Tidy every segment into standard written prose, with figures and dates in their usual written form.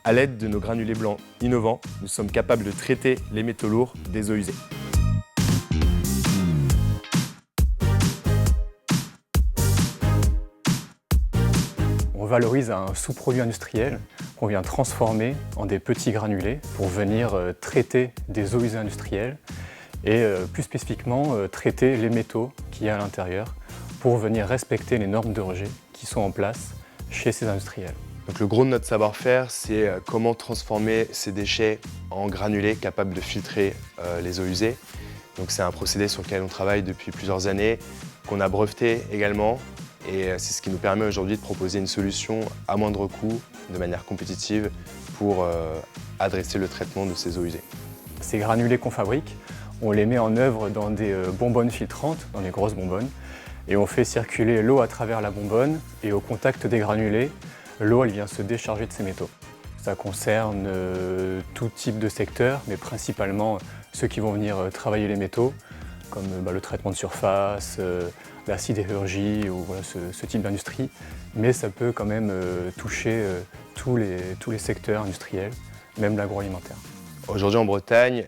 À l'aide de nos granulés blancs innovants, nous sommes capables de traiter les métaux lourds des eaux usées. On valorise un sous-produit industriel qu'on vient transformer en des petits granulés pour venir traiter des eaux usées industrielles et plus spécifiquement traiter les métaux qu'il y a à l'intérieur pour venir respecter les normes de rejet qui sont en place chez ces industriels. Donc le gros de notre savoir-faire, c'est comment transformer ces déchets en granulés capables de filtrer les eaux usées. Donc c'est un procédé sur lequel on travaille depuis plusieurs années, qu'on a breveté également. Et c'est ce qui nous permet aujourd'hui de proposer une solution à moindre coût, de manière compétitive, pour adresser le traitement de ces eaux usées. Ces granulés qu'on fabrique, on les met en œuvre dans des bonbonnes filtrantes, dans des grosses bonbonnes, et on fait circuler l'eau à travers la bonbonne, et au contact des granulés, l'eau elle vient se décharger de ces métaux. Ça concerne tout type de secteur, mais principalement ceux qui vont venir travailler les métaux, comme le traitement de surface, la sidérurgie ou voilà, ce type d'industrie. Mais ça peut quand même toucher tous les secteurs industriels, même l'agroalimentaire. Aujourd'hui en Bretagne,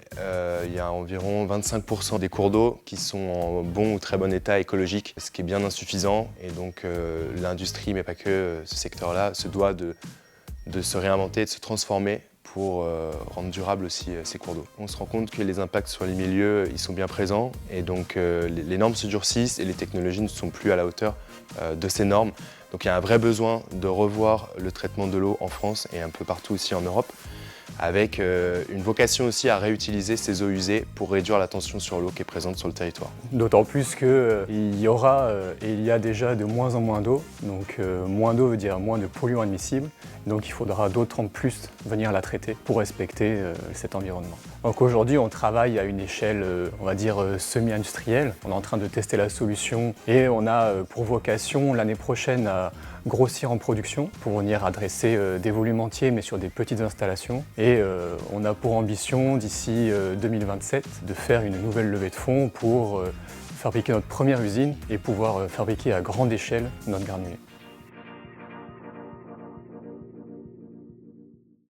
il y a environ 25% des cours d'eau qui sont en bon ou très bon état écologique, ce qui est bien insuffisant. Et donc l'industrie, mais pas que ce secteur-là, se doit de se réinventer, de se transformer pour rendre durable aussi ces cours d'eau. On se rend compte que les impacts sur les milieux, ils sont bien présents et donc les normes se durcissent et les technologies ne sont plus à la hauteur de ces normes. Donc il y a un vrai besoin de revoir le traitement de l'eau en France et un peu partout aussi en Europe, avec une vocation aussi à réutiliser ces eaux usées pour réduire la tension sur l'eau qui est présente sur le territoire. D'autant plus qu'il y aura et il y a déjà de moins en moins d'eau, donc moins d'eau veut dire moins de polluants admissibles, donc il faudra d'autant plus venir la traiter pour respecter cet environnement. Donc aujourd'hui on travaille à une échelle, on va dire semi-industrielle, on est en train de tester la solution et on a pour vocation l'année prochaine à grossir en production pour venir adresser des volumes entiers mais sur des petites installations. Et on a pour ambition d'ici 2027 de faire une nouvelle levée de fonds pour fabriquer notre première usine et pouvoir fabriquer à grande échelle notre granulé.